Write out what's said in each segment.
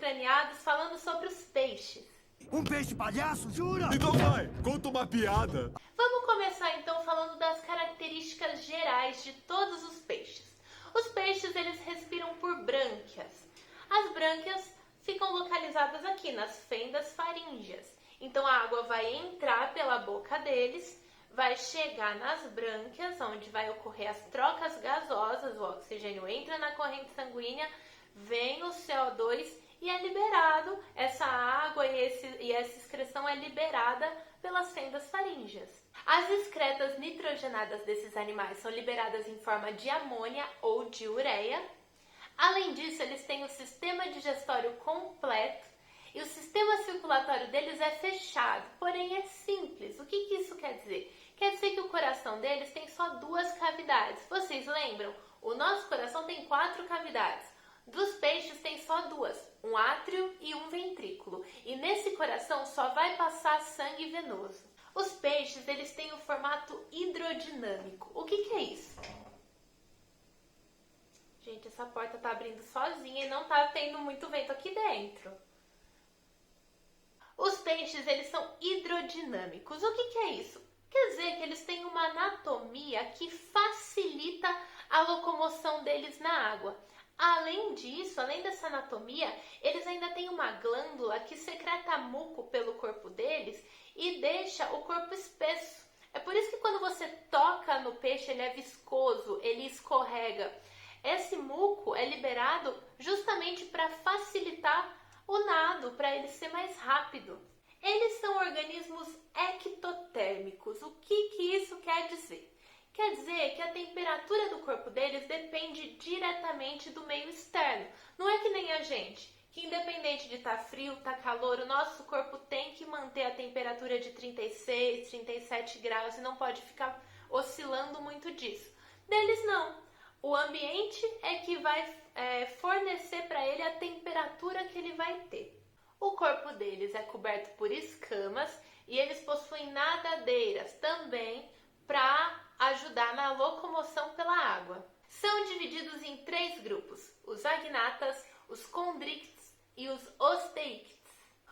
craneados falando sobre os peixes. Um peixe palhaço, jura? Então vai, conta uma piada. Vamos começar então falando das características gerais de todos os peixes. Os peixes, eles respiram por brânquias. As brânquias ficam localizadas aqui nas fendas faríngeas. Então a água vai entrar pela boca deles, vai chegar nas brânquias, onde vai ocorrer as trocas gasosas, o oxigênio entra na corrente sanguínea, vem o CO2 e é liberado, essa água e essa excreção é liberada pelas fendas faríngeas. As excretas nitrogenadas desses animais são liberadas em forma de amônia ou de ureia. Além disso, eles têm o sistema digestório completo e o sistema circulatório deles é fechado, porém é simples. O que isso quer dizer? Quer dizer que o coração deles tem só 2 cavidades. Vocês lembram? O nosso coração tem 4 cavidades. Dos peixes tem só 2, um átrio e um ventrículo. E nesse coração só vai passar sangue venoso. Os peixes, eles têm o formato hidrodinâmico. O que é isso? Gente, essa porta tá abrindo sozinha e não tá tendo muito vento aqui dentro. Os peixes, eles são hidrodinâmicos. O que é isso? Quer dizer que eles têm uma anatomia que facilita a locomoção deles na água. Além disso, além dessa anatomia, eles ainda têm uma glândula que secreta muco pelo corpo deles e deixa o corpo espesso. É por isso que quando você toca no peixe, ele é viscoso, ele escorrega. Esse muco é liberado justamente para facilitar o nado, para ele ser mais rápido. Eles são organismos ectotérmicos. O que isso quer dizer? Quer dizer que a temperatura do corpo deles depende diretamente do meio externo. Não é que nem a gente, que independente de estar frio, estar calor, o nosso corpo tem que manter a temperatura de 36, 37 graus e não pode ficar oscilando muito disso. Deles não. O ambiente é que vai fornecer para ele a temperatura que ele vai ter. O corpo deles é coberto por escamas e eles possuem nadadeiras também para ajudar na locomoção pela água. São divididos em 3 grupos, os agnatas, os condrictes e os osteíctes.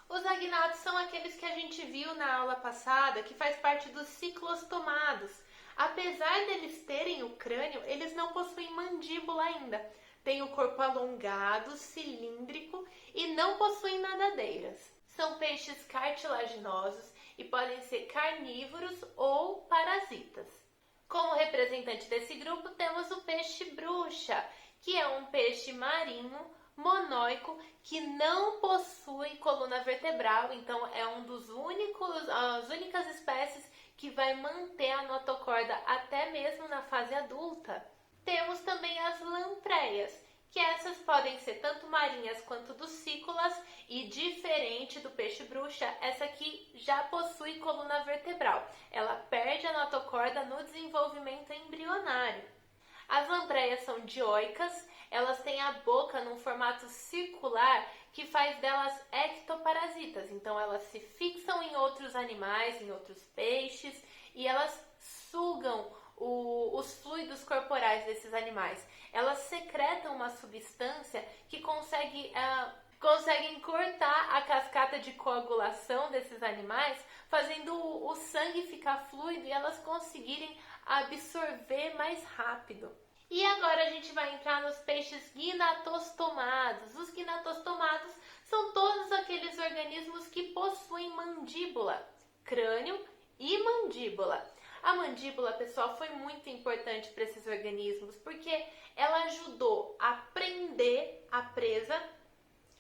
Os agnatos são aqueles que a gente viu na aula passada, que faz parte dos ciclostomados. Apesar deles terem o crânio, eles não possuem mandíbula ainda. Têm o corpo alongado, cilíndrico e não possuem nadadeiras. São peixes cartilaginosos e podem ser carnívoros ou parasitas. Como representante desse grupo, temos o peixe bruxa, que é um peixe marinho monóico que não possui coluna vertebral, então é as únicas espécies que vai manter a notocorda até mesmo na fase adulta. Temos também as lampreias, que essas podem ser tanto marinhas quanto ducícolas e diferente do peixe bruxa, essa aqui já possui coluna vertebral. Ela perde a notocorda no desenvolvimento embrionário. As lampreias são dioicas, elas têm a boca num formato circular que faz delas ectoparasitas. Então elas se fixam em outros animais, em outros peixes e elas sugam os fluidos corporais desses animais. Elas secretam uma substância que consegue encurtar a cascata de coagulação desses animais, fazendo o sangue ficar fluido e elas conseguirem absorver mais rápido. E agora a gente vai entrar nos peixes gnatostomados. Os gnatostomados são todos aqueles organismos que possuem mandíbula, crânio e mandíbula. A mandíbula, pessoal, foi muito importante para esses organismos porque ela ajudou a prender a presa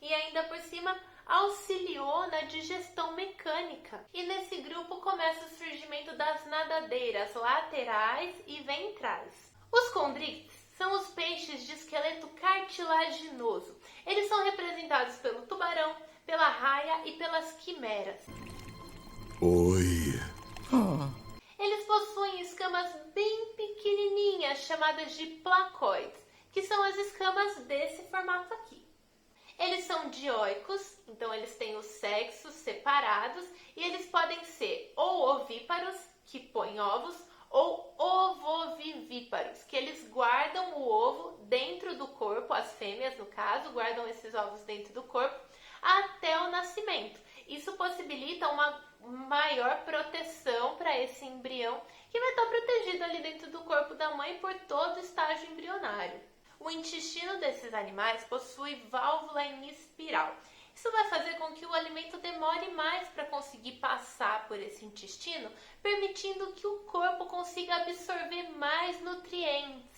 e ainda por cima auxiliou na digestão mecânica. E nesse grupo começa o surgimento das nadadeiras laterais e ventrais. Os condrictes são os peixes de esqueleto cartilaginoso. Eles são representados pelo tubarão, pela raia e pelas quimeras. Oi. Eles possuem escamas bem pequenininhas, chamadas de placóides, que são as escamas desse formato aqui. Eles são dioicos, então eles têm os sexos separados e eles podem ser ou ovíparos, que põem ovos, ou ovovivíparos, que eles guardam o ovo dentro do corpo, as fêmeas no caso, guardam esses ovos dentro do corpo, até o nascimento. Isso possibilita uma maior proteção para esse embrião, que vai estar protegido ali dentro do corpo da mãe por todo o estágio embrionário. O intestino desses animais possui válvula em espiral. Isso vai fazer com que o alimento demore mais para conseguir passar por esse intestino, permitindo que o corpo consiga absorver mais nutrientes.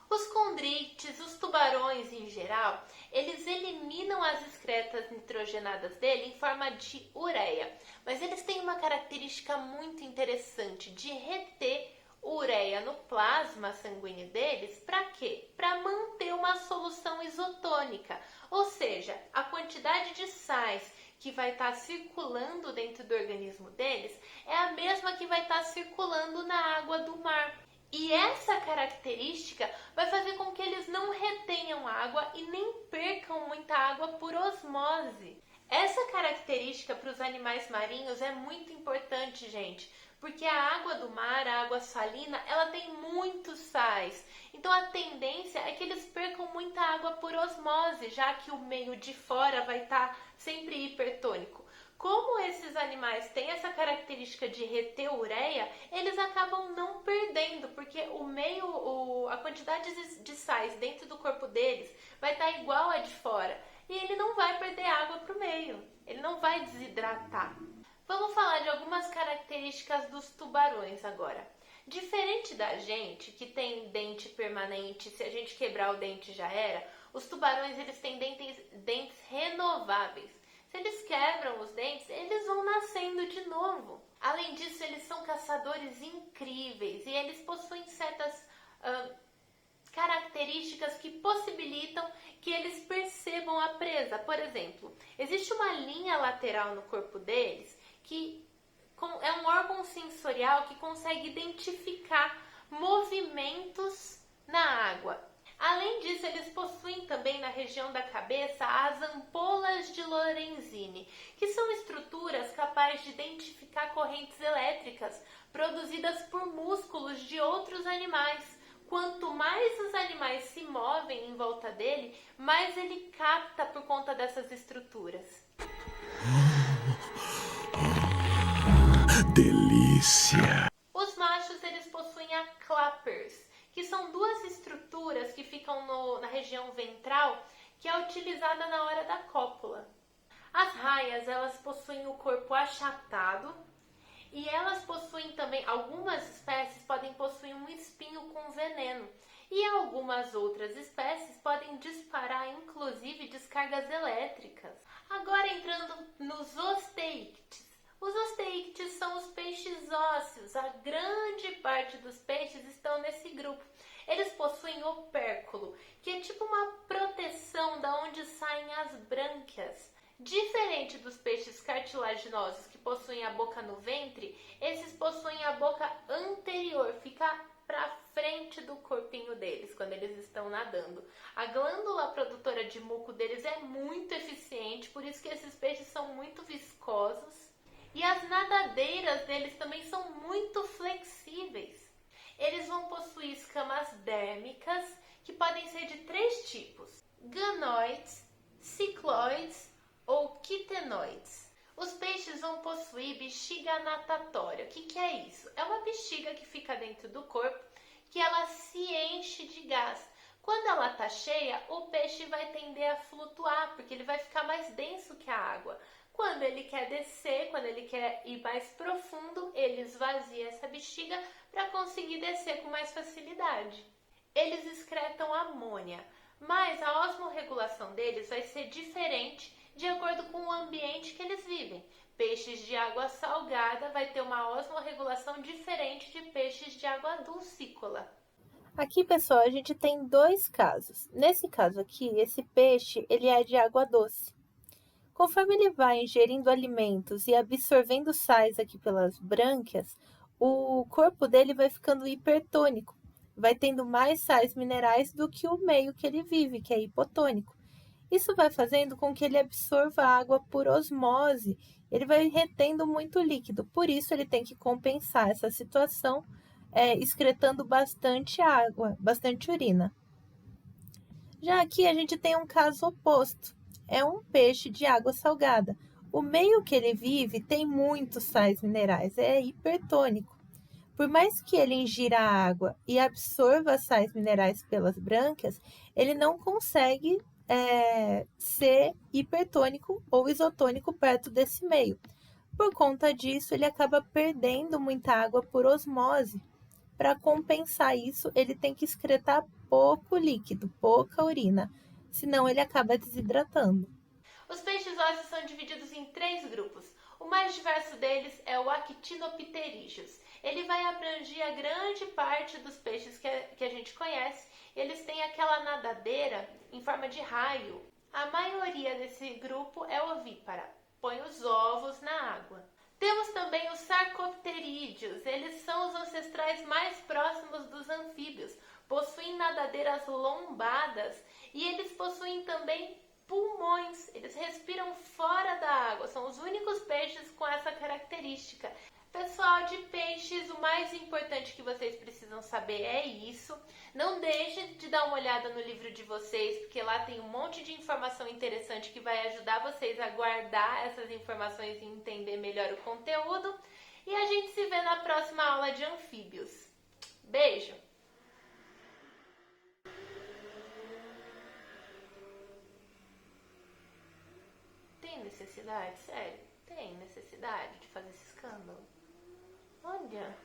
Os condrites, os tubarões em geral, eles eliminam as excretas nitrogenadas dele em forma de ureia, mas eles têm uma característica muito interessante de reter ureia no plasma sanguíneo deles. Para quê? Para manter uma solução isotônica, ou seja, a quantidade de sais que vai estar circulando dentro do organismo deles é a mesma que vai estar circulando na água do mar. E essa característica vai fazer com que eles não retenham água e nem percam muita água por osmose. Essa característica para os animais marinhos é muito importante, gente, porque a água do mar, a água salina, ela tem muitos sais. Então a tendência é que eles percam muita água por osmose, já que o meio de fora vai estar sempre hipertônico. Como esses animais têm essa característica de reter ureia, eles acabam não perdendo, porque a quantidade de sais dentro do corpo deles vai estar igual a de fora. E ele não vai perder água para o meio, ele não vai desidratar. Vamos falar de algumas características dos tubarões agora. Diferente da gente, que tem dente permanente, se a gente quebrar o dente já era, os tubarões eles têm dentes renováveis. Se eles quebram os dentes, eles vão nascendo de novo. Além disso, eles são caçadores incríveis e eles possuem certas características que possibilitam que eles percebam a presa. Por exemplo, existe uma linha lateral no corpo deles que é um órgão sensorial que consegue identificar movimentos na água. Além disso, eles possuem também na região da cabeça as ampolas de Lorenzini, que são estruturas capazes de identificar correntes elétricas produzidas por músculos de outros animais. Quanto mais os animais se movem em volta dele, mais ele capta por conta dessas estruturas. Delícia! Os machos eles possuem a clappers, que são duas estruturas que ficam na região ventral, que é utilizada na hora da cópula. As raias, elas possuem o corpo achatado e elas possuem também, algumas espécies podem possuir um espinho com veneno e algumas outras espécies podem disparar, inclusive, descargas elétricas. Agora entrando nos osteíctes. Os osteíctes são os peixes ósseos. A grande parte dos peixes estão nesse grupo. Eles possuem opérculo, que é tipo uma proteção da onde saem as brânquias. Diferente dos peixes cartilaginosos que possuem a boca no ventre, esses possuem a boca anterior, fica para frente do corpinho deles quando eles estão nadando. A glândula produtora de muco deles é muito eficiente, por isso que esses peixes são muito viscosos. E as nadadeiras deles também são muito flexíveis. Eles vão possuir escamas dérmicas, que podem ser de 3 tipos: ganoides, cicloides ou quitenoides. Os peixes vão possuir bexiga natatória. O que é isso? É uma bexiga que fica dentro do corpo, que ela se enche de gás. Quando ela está cheia, o peixe vai tender a flutuar, porque ele vai ficar mais denso que a água. Quando ele quer descer, quando ele quer ir mais profundo, ele esvazia essa bexiga para conseguir descer com mais facilidade. Eles excretam amônia, mas a osmorregulação deles vai ser diferente de acordo com o ambiente que eles vivem. Peixes de água salgada vai ter uma osmorregulação diferente de peixes de água dulcícola. Aqui, pessoal, a gente tem 2 casos. Nesse caso aqui, esse peixe ele é de água doce. Conforme ele vai ingerindo alimentos e absorvendo sais aqui pelas brânquias, o corpo dele vai ficando hipertônico, vai tendo mais sais minerais do que o meio que ele vive, que é hipotônico. Isso vai fazendo com que ele absorva água por osmose, ele vai retendo muito líquido, por isso ele tem que compensar essa situação, excretando bastante água, bastante urina. Já aqui a gente tem um caso oposto. é um peixe de água salgada. O meio que ele vive tem muitos sais minerais, é hipertônico. Por mais que ele ingira a água e absorva sais minerais pelas brânquias, ele não consegue ser hipertônico ou isotônico perto desse meio. Por conta disso, ele acaba perdendo muita água por osmose. Para compensar isso, ele tem que excretar pouco líquido, pouca urina, senão ele acaba desidratando. Os peixes ósseos são divididos em 3 grupos. O mais diverso deles é o Actinopterídeos. Ele vai abranger a grande parte dos peixes que a gente conhece. Eles têm aquela nadadeira em forma de raio. A maioria desse grupo é ovípara, põe os ovos na água. Temos também os Sarcopterídeos. Eles são os ancestrais mais próximos dos anfíbios. Possuem nadadeiras lombadas e eles possuem também pulmões. Eles respiram fora da água. São os únicos peixes com essa característica. Pessoal, de peixes, o mais importante que vocês precisam saber é isso. Não deixe de dar uma olhada no livro de vocês, porque lá tem um monte de informação interessante que vai ajudar vocês a guardar essas informações e entender melhor o conteúdo. E a gente se vê na próxima aula de anfíbios. Beijo! Tem necessidade? Sério? Tem necessidade de fazer esse escândalo? Olha...